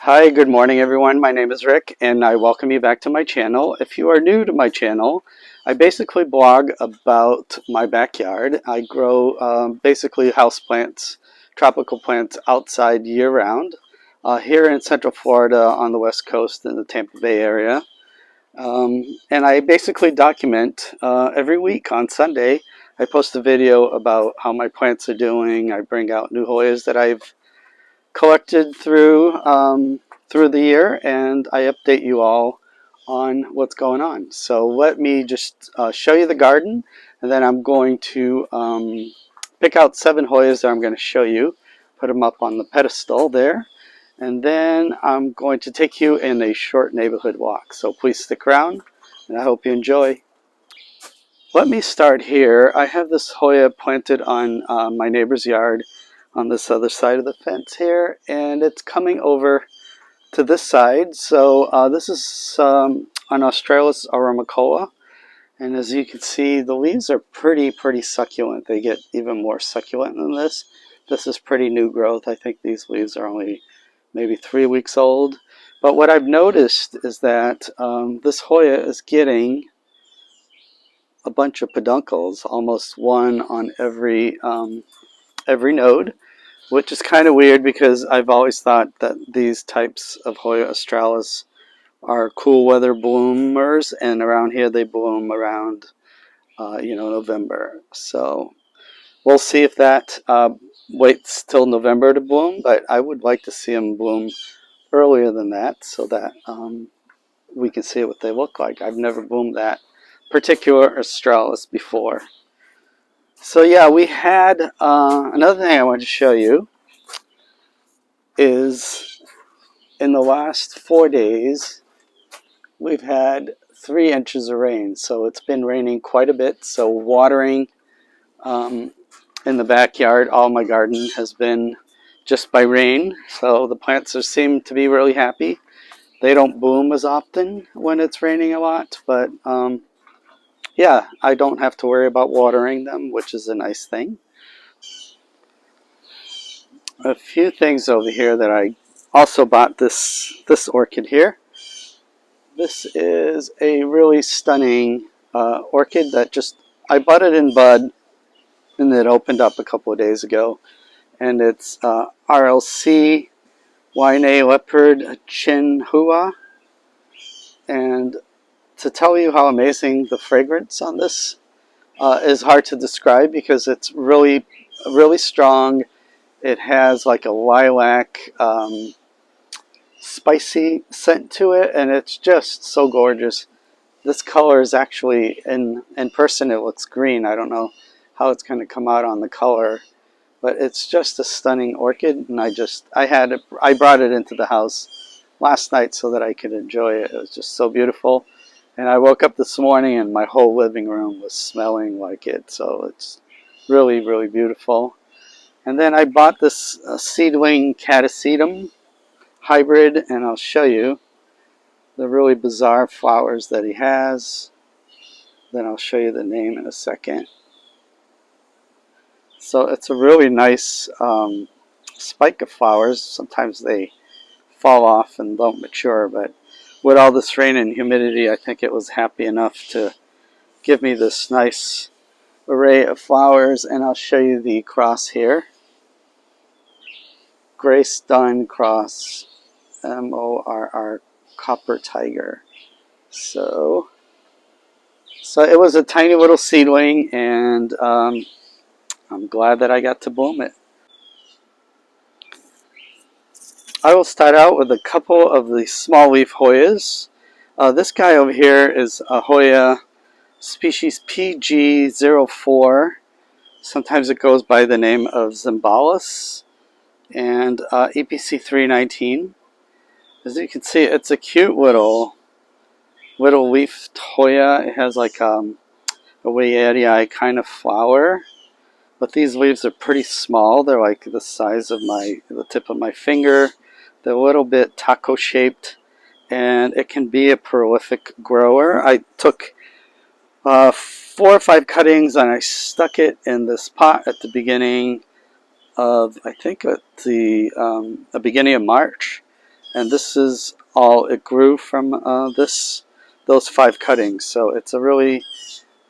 Hi, good morning everyone. My name is Rick and I welcome you back to my channel. If you are new to my channel, I basically blog about my backyard. I grow basically houseplants, tropical plants outside year-round here in Central Florida on the West Coast in the Tampa Bay area. And I basically document every week on Sunday. I post a video about how my plants are doing. I bring out new Hoyas that I've collected through the year, and I update you all on what's going on. So let me just show you the garden, and then I'm going to pick out 7 Hoyas that I'm going to show you, put them up on the pedestal there, and then I'm going to take you in a short neighborhood walk. So please stick around, and I hope you enjoy. Let me start here. I have this Hoya planted on my neighbor's yard on this other side of the fence here, and it's coming over to this side. So this is an Australis aromacola, and as you can see, the leaves are pretty succulent. They get even more succulent than this. This is pretty new growth. I think these leaves are only maybe 3 weeks old. But what I've noticed is that this Hoya is getting a bunch of peduncles, almost one on every node, which is kind of weird because I've always thought that these types of Hoya australis are cool weather bloomers, and around here they bloom around November. So we'll see if that waits till November to bloom, but I would like to see them bloom earlier than that so that we can see what they look like. I've never bloomed that particular australis before. So yeah, we had another thing I wanted to show you is in the last 4 days we've had 3 inches of rain. So it's been raining quite a bit. So watering in the backyard, all my garden has been just by rain. So the plants seem to be really happy. They don't bloom as often when it's raining a lot, but yeah, I don't have to worry about watering them, which is a nice thing. A few things over here that I also bought this orchid here. This is a really stunning orchid that I bought it in bud, and it opened up a couple of days ago. And it's RLC Wine Leopard Chinhua. And to tell you how amazing the fragrance on this is hard to describe because it's really strong. It has like a lilac spicy scent to it, and it's just so gorgeous. This color is actually, in person it looks green. I don't know how it's going to come out on the color, but it's just a stunning orchid, and I brought it into the house last night so that I could enjoy it. It was just so beautiful, and I woke up this morning and my whole living room was smelling like it. So it's really beautiful. And then I bought this seedling catasetum hybrid, and I'll show you the really bizarre flowers that he has. Then I'll show you the name in a second. So it's a really nice spike of flowers. Sometimes they fall off and don't mature, but with all this rain and humidity, I think it was happy enough to give me this nice array of flowers. And I'll show you the cross here. Grace Dunn cross, MORR Copper Tiger. So it was a tiny little seedling, and I'm glad that I got to bloom it. I will start out with a couple of the small leaf Hoyas. This guy over here is a Hoya species PG04. Sometimes it goes by the name of zimballus, and EPC 319. As you can see, it's a cute little leafed Hoya. It has like a Weyeri kind of flower, but these leaves are pretty small. They're like the size of the tip of my finger. They're a little bit taco shaped, and it can be a prolific grower. I took 4 or 5 cuttings and I stuck it in this pot at the beginning of, I think at the beginning of March, And this is all it grew from those 5 cuttings. So it's a really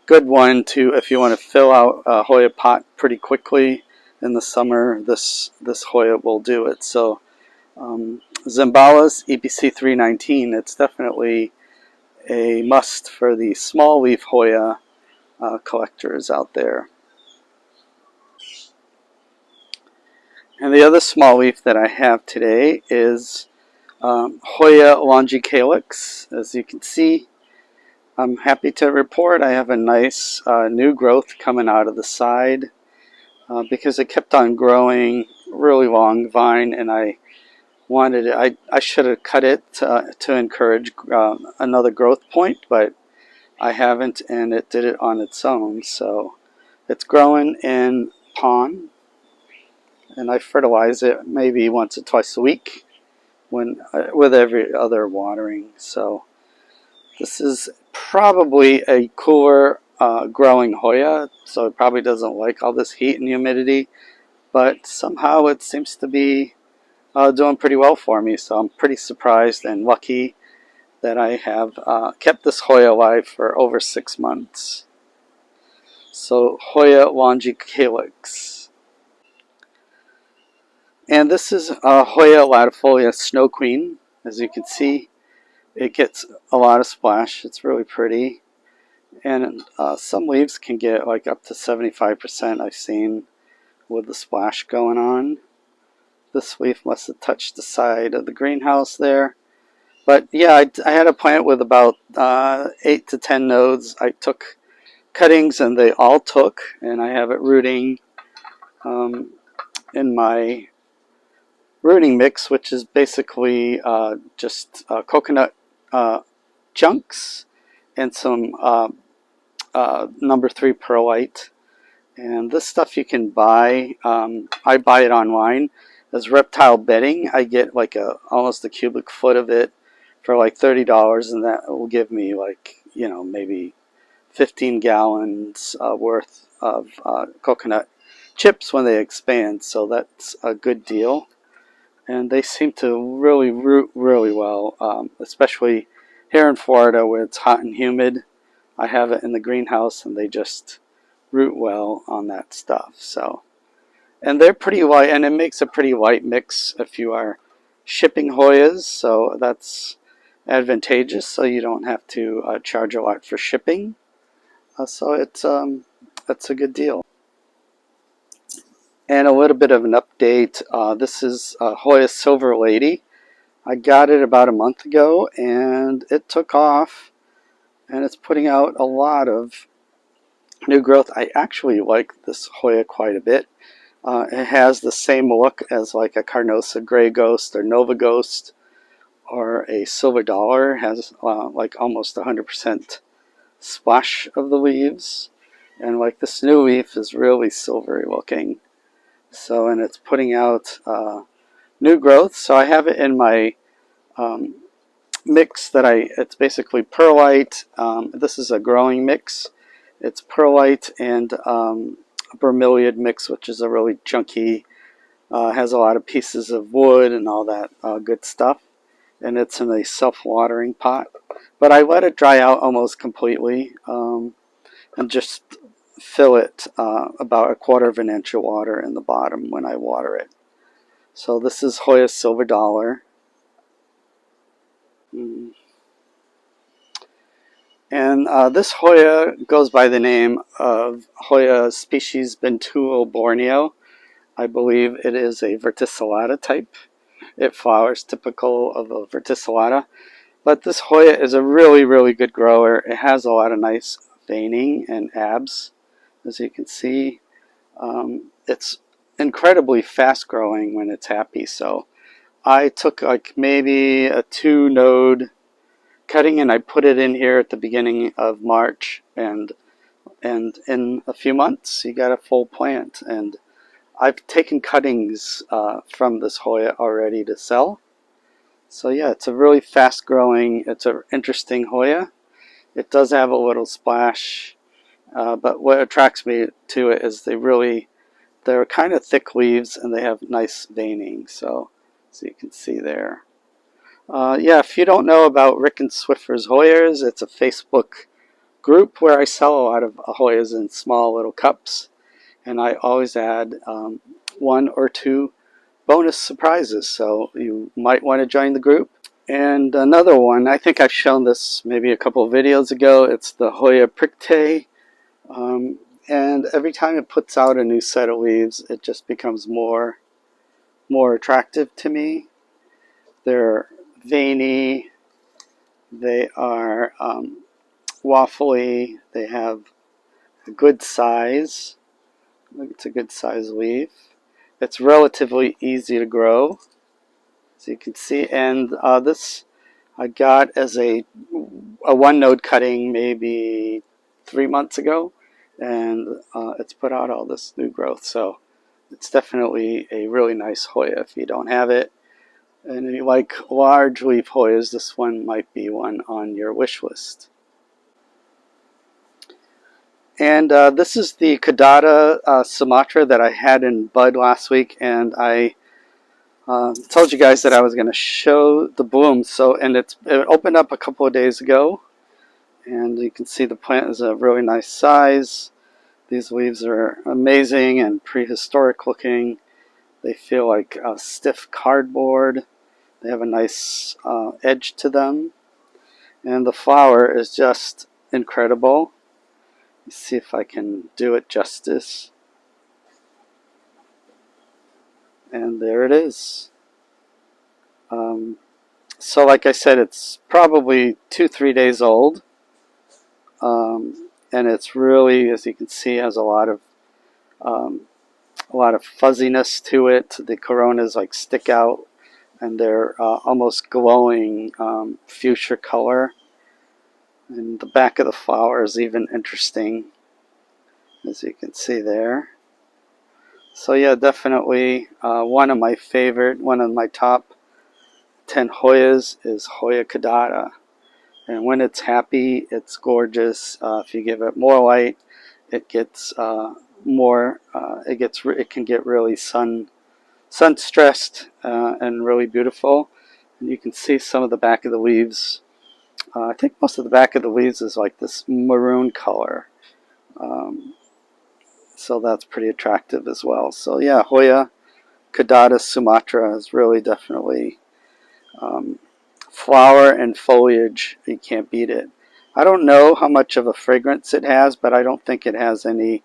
good one to, if you want to fill out a Hoya pot pretty quickly in the summer, this Hoya will do it. So zimballus EPC 319, it's definitely a must for the small leaf Hoya collectors out there. And the other small leaf that I have today is Hoya owanji calyx. As you can see, I'm happy to report I have a nice new growth coming out of the side because it kept on growing, really long vine, and I wanted it, I should have cut it to encourage another growth point, but I haven't, and it did it on its own. So it's growing in pond, and I fertilize it maybe once or twice a week when with every other watering. So this is probably a cooler growing Hoya, so it probably doesn't like all this heat and humidity, but somehow it seems to be doing pretty well for me. So I'm pretty surprised and lucky that I have kept this Hoya alive for over 6 months. So Hoya owanji calyx. And this is Hoya waterfolia Snow Queen. As you can see, it gets a lot of splash. It's really pretty. And some leaves can get like up to 75%, I've seen, with the splash going on. This leaf must have touched the side of the greenhouse there. But yeah, I had a plant with about 8 to 10 nodes. I took cuttings and they all took, and I have it rooting in my rooting mix, which is basically just coconut chunks and some number 3 perlite. And this stuff you can buy. I buy it online as reptile bedding. I get like almost a cubic foot of it for like $30, and that will give me like, you know, maybe 15 gallons worth of coconut chips when they expand. So that's a good deal, and they seem to really root really well, especially here in Florida where it's hot and humid. I have it in the greenhouse, and they just root well on that stuff. So, and they're pretty light, and it makes a pretty light mix if you are shipping Hoyas, so that's advantageous, so you don't have to charge a lot for shipping. So it's a good deal. And a little bit of an update. This is Hoya Silver Lady. I got it about a month ago, and it took off, and it's putting out a lot of new growth. I actually like this Hoya quite a bit. It has the same look as like a Carnosa Gray Ghost or Nova Ghost or a Silver Dollar. It has like almost 100% splash of the leaves, and like this new leaf is really silvery looking. So, and it's putting out new growth. So I have it in my mix that it's basically perlite. This is a growing mix. It's perlite and bromeliad mix, which is a really chunky, has a lot of pieces of wood and all that good stuff. And it's in a self-watering pot. But I let it dry out almost completely and just fill it about 1/4 of an inch of water in the bottom when I water it. So this is Hoya Silver Dollar. And this Hoya goes by the name of Hoya species Bentuo, Borneo. I believe it is a verticillata type. It flowers typical of a verticillata. But this Hoya is a really, really good grower. It has a lot of nice veining and abs, as you can see. It's incredibly fast growing when it's happy. So I took like maybe a 2-node cutting, and I put it in here at the beginning of March, and in a few months you got a full plant. And I've taken cuttings from this Hoya already to sell. So yeah, it's a really fast growing, it's an interesting Hoya. It does have a little splash, but what attracts me to it is they're kind of thick leaves, and they have nice veining. So you can see there. Yeah, if you don't know about Rick and Swiffer's Hoyas, it's a Facebook group where I sell a lot of Hoyas in small little cups, and I always add one or two bonus surprises, so you might want to join the group. And another one, I think I've shown this maybe a couple of videos ago, it's the Hoya Prune. And every time it puts out a new set of leaves, it just becomes more attractive to me. They're veiny, they are waffly, they have a good size. It's a good size leaf. It's relatively easy to grow, as you can see. And this I got as a one node cutting maybe 3 months ago, and it's put out all this new growth. So it's definitely a really nice Hoya if you don't have it. And if you like large leaf Hoyas, this one might be one on your wish list. And this is the Kadada Sumatra that I had in bud last week, and I told you guys that I was going to show the blooms. So, and it opened up a couple of days ago, and you can see the plant is a really nice size. These leaves are amazing and prehistoric looking. They feel like stiff cardboard. They have a nice edge to them, and the flower is just incredible. Let's see if I can do it justice. And there it is. So like I said, it's probably 2-3 days old. And it's really, as you can see, has a lot of fuzziness to it. The coronas like stick out, and they're almost glowing fuchsia color. And the back of the flower is even interesting, as you can see there. So yeah, definitely one of my top 10 Hoyas is Hoya Kadada. And when it's happy, it's gorgeous. If you give it more light, it gets it can get really sun stressed and really beautiful. And you can see some of the back of the leaves. I think most of the back of the leaves is like this maroon color. So that's pretty attractive as well. So yeah, Hoya Kadada Sumatra is really definitely flower and foliage. You can't beat it. I don't know how much of a fragrance it has, but I don't think it has any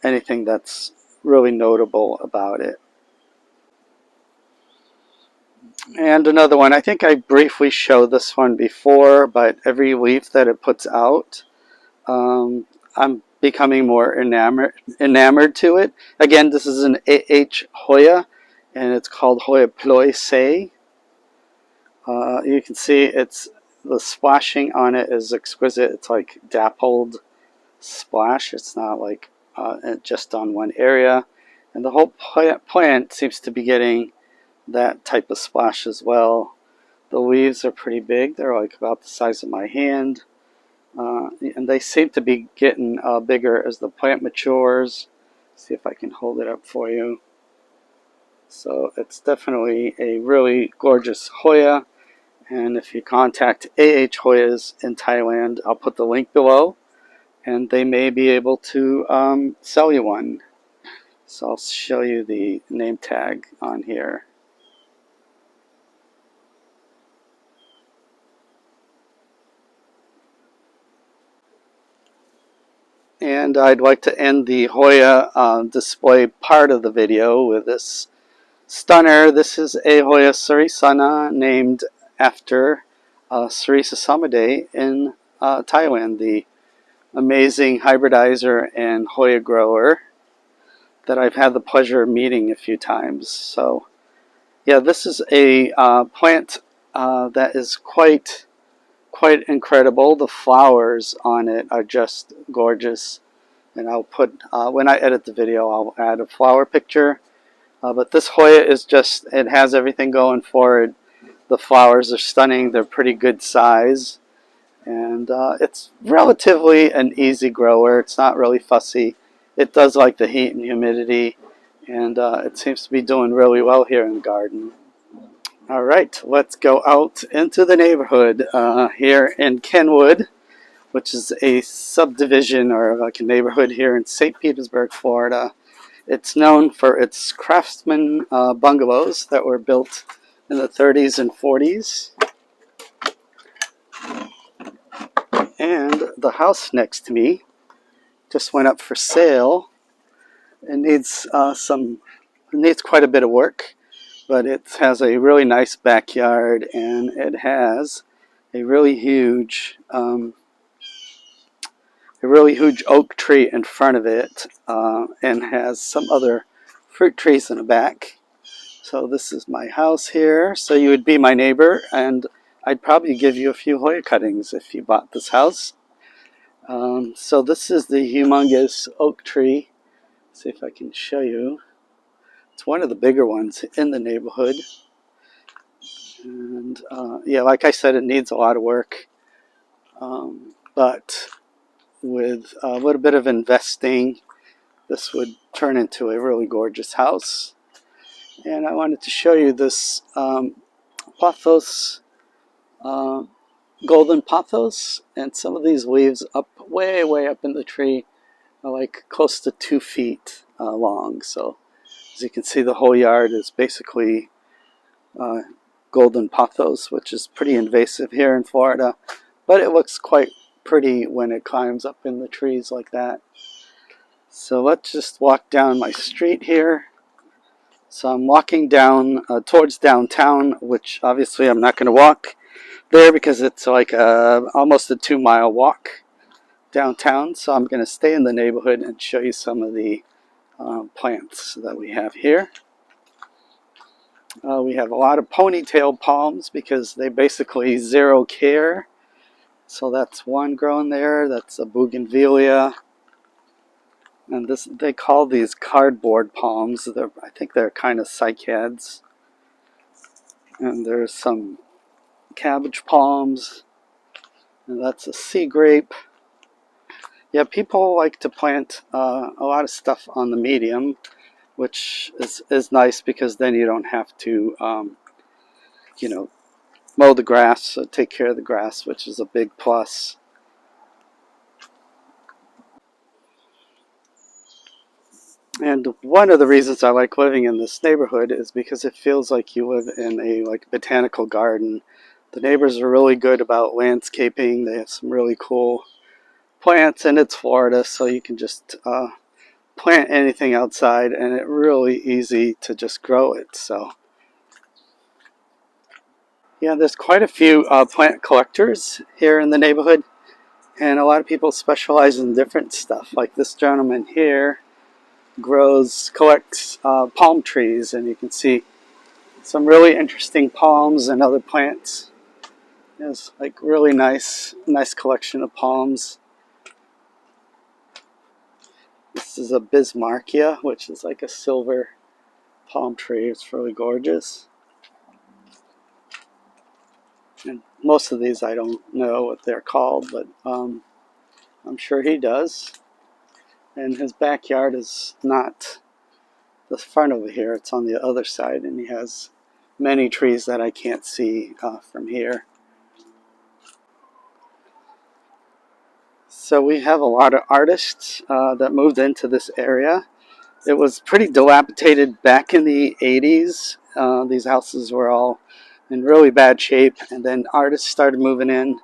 anything that's really notable about it. And another one, I think I briefly showed this one before, but every leaf that it puts out, I'm becoming more enamored to it. Again, this is an Hoya, and it's called Hoya Prune. You can see the splashing on it is exquisite. It's like dappled splash. It's not like just on one area. And the whole plant seems to be getting that type of splash as well. The leaves are pretty big. They're like about the size of my hand. And they seem to be getting bigger as the plant matures. See if I can hold it up for you. So it's definitely a really gorgeous Hoya. And if you contact Hoyas in Thailand, I'll put the link below, and they may be able to sell you one. So I'll show you the name tag on here. And I'd like to end the Hoya display part of the video with this stunner. This is a Hoya Sourisana named after Sarisa Samade in Thailand, the amazing hybridizer and Hoya grower that I've had the pleasure of meeting a few times. So yeah, this is a plant that is quite incredible. The flowers on it are just gorgeous, and I'll put when I edit the video, I'll add a flower picture. But this Hoya is just, it has everything going for it. The flowers are stunning. They're pretty good size, and it's relatively an easy grower. It's not really fussy. It does like the heat and humidity, and it seems to be doing really well here in the garden. All right, let's go out into the neighborhood here in Kenwood, which is a subdivision or like a neighborhood here in St. Petersburg, Florida. It's known for its craftsman bungalows that were built in the 30s and 40s. And the house next to me just went up for sale. It needs quite a bit of work, but it has a really nice backyard, and it has a really huge oak tree in front of it, and has some other fruit trees in the back. So this is my house here. So you would be my neighbor, and I'd probably give you a few Hoya cuttings if you bought this house. So this is the humongous oak tree. Let's see if I can show you. It's one of the bigger ones in the neighborhood. And yeah, like I said, it needs a lot of work. But with a little bit of investing, this would turn into a really gorgeous house. And I wanted to show you this pothos, golden pothos, and some of these leaves up way up in the tree are like close to 2 feet long. So as you can see, the whole yard is basically golden pothos, which is pretty invasive here in Florida, but it looks quite pretty when it climbs up in the trees like that. So let's just walk down my street here. So I'm walking down towards downtown, which obviously I'm not going to walk there because it's like almost a 2-mile walk downtown. So I'm going to stay in the neighborhood and show you some of the plants that we have here. We have a lot of ponytail palms because they basically zero care. So that's one growing there. That's a bougainvillea. And this, they call these cardboard palms. I think they're kind of cycads. And there's some cabbage palms. And that's a sea grape. Yeah, people like to plant a lot of stuff on the medium, which is nice because then you don't have to, mow the grass, so take care of the grass, which is a big plus. And one of the reasons I like living in this neighborhood is because it feels like you live in a botanical garden. The neighbors are really good about landscaping. They have some really cool plants, and it's Florida, so you can just plant anything outside, and it's really easy to just grow it. So yeah, there's quite a few plant collectors here in the neighborhood, and a lot of people specialize in different stuff. Like this gentleman here collects palm trees, and you can see some really interesting palms and other plants. It's like really nice collection of palms. This is a Bismarckia, which is like a silver palm tree. It's really gorgeous. And most of these I don't know what they're called, but I'm sure he does. And his backyard is not the front over here, it's on the other side, and he has many trees that I can't see from here. So we have a lot of artists that moved into this area. It was pretty dilapidated back in the 80s. These houses were all in really bad shape, and then artists started moving in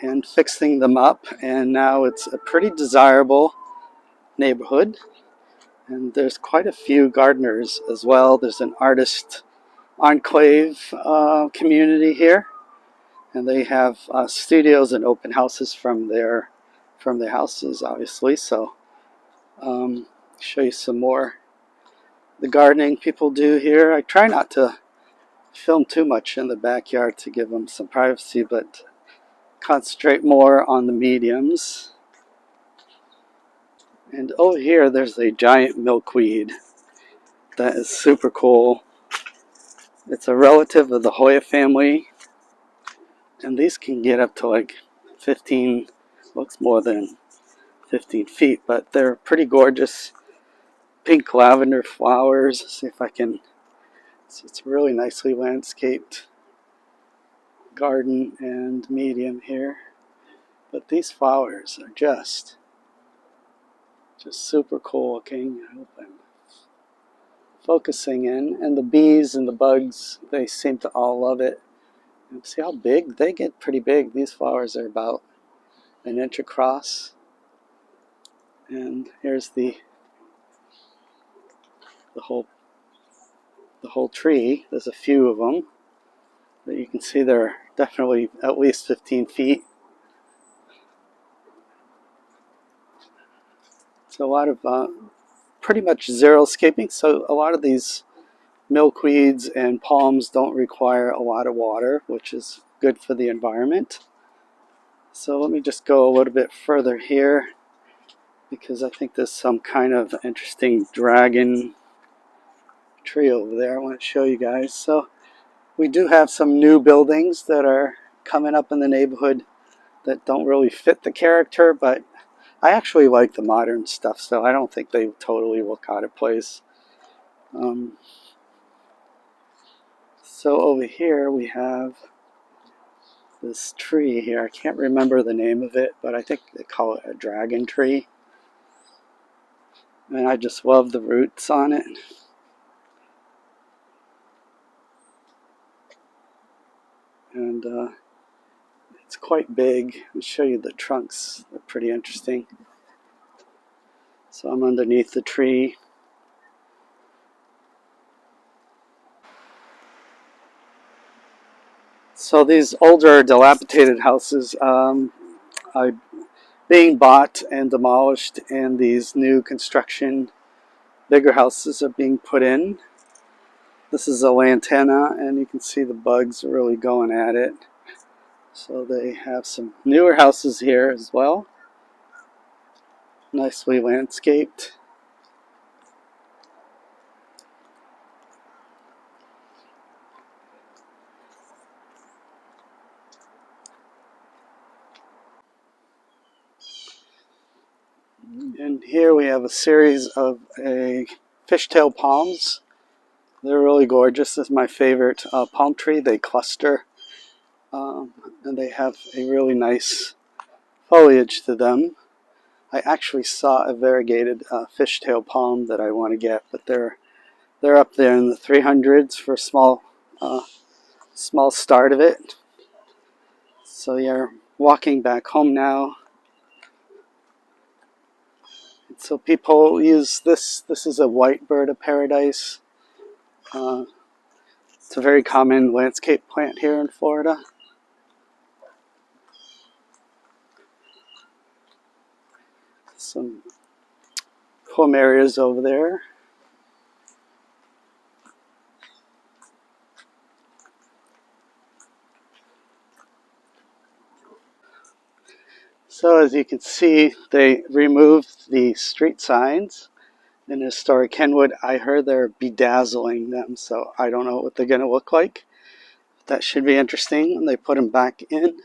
and fixing them up, and now it's a pretty desirable neighborhood. And there's quite a few gardeners as well. There's an artist Enclave community here, and they have studios and open houses from their houses, obviously. So show you some more the gardening people do here. I try not to film too much in the backyard to give them some privacy, but concentrate more on the mediums. And over here there's a giant milkweed that is super cool. It's a relative of the Hoya family, and these can get up to like 15, looks more than 15 feet, but they're pretty gorgeous. Pink lavender flowers. Let's see if I can So it's a really nicely landscaped garden and medium here. But these flowers are just super cool looking. I hope I'm focusing in. And the bees and the bugs, they seem to all love it. And see how big? They get pretty big. These flowers are about an inch across. And here's the whole tree. There's a few of them. But you can see they're definitely at least 15 feet. So a lot of pretty much xeriscaping. So a lot of these milkweeds and palms don't require a lot of water, which is good for the environment. So let me just go a little bit further here, because I think there's some kind of interesting dragon tree over there I want to show you guys. So we do have some new buildings that are coming up in the neighborhood that don't really fit the character, but I actually like the modern stuff, so I don't think they totally look out of place. So over here we have this tree here. I can't remember the name of it, but I think they call it a dragon tree. And I just love the roots on it. And it's quite big. I'll show you the trunks. They're pretty interesting. So I'm underneath the tree. So these older dilapidated houses are being bought and demolished, and these new construction bigger houses are being put in. This is a lantana, and you can see the bugs are really going at it. So they have some newer houses here as well. Nicely landscaped. And here we have a series of fishtail palms. They're really gorgeous. This is my favorite palm tree. They cluster, and they have a really nice foliage to them. I actually saw a variegated fishtail palm that I want to get, but they're up there in the 300s for a small start of it. So you're walking back home now. So people use this. This is a white bird of paradise. It's a very common landscape plant here in Florida. Some home areas over there. So as you can see, they removed the street signs in historic Kenwood. I heard they're bedazzling them, so I don't know what they're going to look like. That should be interesting when they put them back in.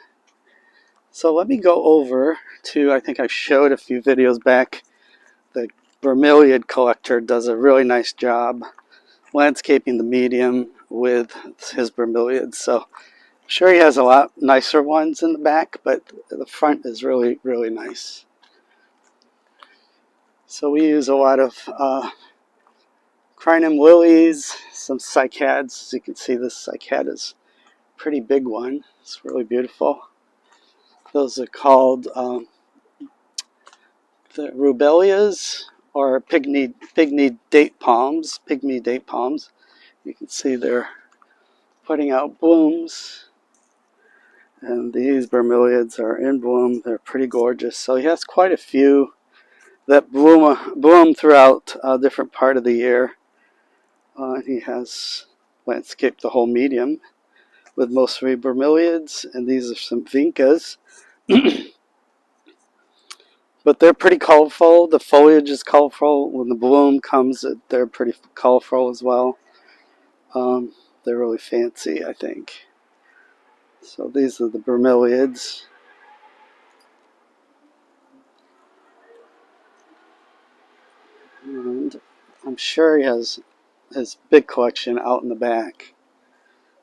So let me go over to, I think I showed a few videos back, the Bromeliad collector does a really nice job landscaping the medium with his bromeliads. So I'm sure he has a lot nicer ones in the back, but the front is really, really nice. So we use a lot of crinum lilies, some cycads. As you can see, this cycad is a pretty big one. It's really beautiful. Those are called the rubellias, or pygmy date palms. You can see they're putting out blooms, and these bromeliads are in bloom. They're pretty gorgeous. So he has quite a few that bloom throughout a different part of the year. He has landscaped the whole medium with mostly bromeliads, and these are some vincas. But they're pretty colorful. The foliage is colorful. When the bloom comes, they're pretty colorful as well. They're really fancy, I think. So these are the bromeliads. And I'm sure he has his big collection out in the back.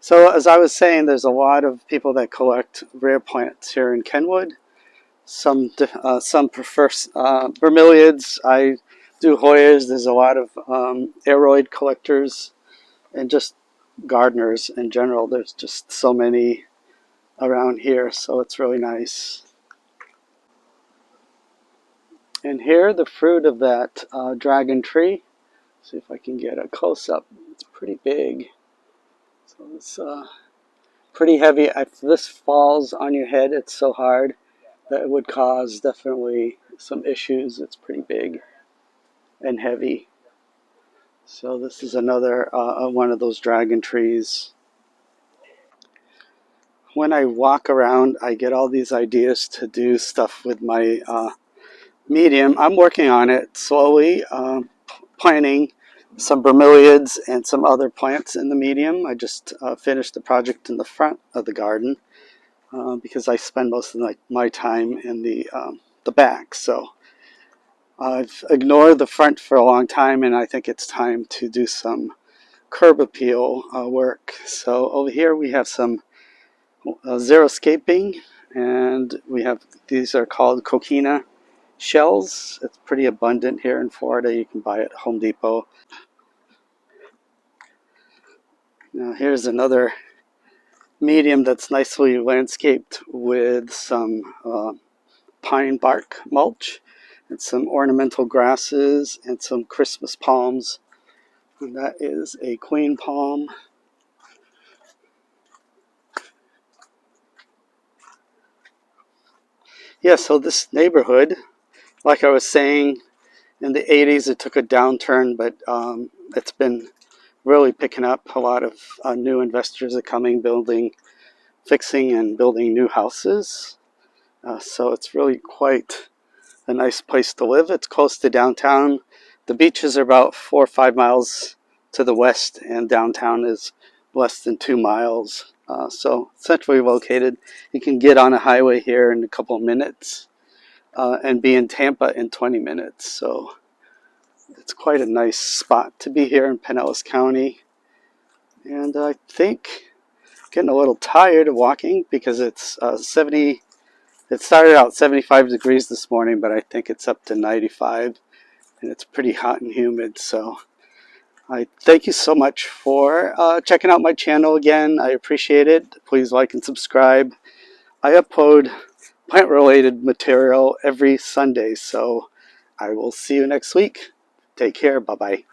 So as I was saying, there's a lot of people that collect rare plants here in Kenwood. Some prefer bromeliads. I do Hoyas. There's a lot of aroid collectors and just gardeners in general. There's just so many around here, so it's really nice. And here, the fruit of that dragon tree. See if I can get a close-up. It's pretty big. So it's pretty heavy. If this falls on your head, it's so hard that it would cause definitely some issues. It's pretty big and heavy. So this is another one of those dragon trees. When I walk around, I get all these ideas to do stuff with my medium. I'm working on it slowly, planting some bromeliads and some other plants in the medium. I just finished the project in the front of the garden because I spend most of my time in the back. So I've ignored the front for a long time, and I think it's time to do some curb appeal work. So over here we have some xeriscaping, and we have, these are called coquina shells. It's pretty abundant here in Florida. You can buy it at Home Depot. Now here's another medium that's nicely landscaped with some pine bark mulch and some ornamental grasses and some Christmas palms. And that is a queen palm. Yeah, so this neighborhood, like I was saying, in the 80s it took a downturn, but it's been really picking up. A lot of new investors are coming, fixing and building new houses. So it's really quite a nice place to live. It's close to downtown. The beaches are about 4 or 5 miles to the west, and downtown is less than 2 miles. So centrally located. You can get on a highway here in a couple of minutes and be in Tampa in 20 minutes. So it's quite a nice spot to be here in Pinellas County. And I think getting a little tired of walking because it's 70. It started out 75 degrees this morning, but I think it's up to 95, and it's pretty hot and humid. So I thank you so much for checking out my channel again. I appreciate it. Please like and subscribe. I upload plant-related material every Sunday, so I will see you next week. Take care. Bye-bye.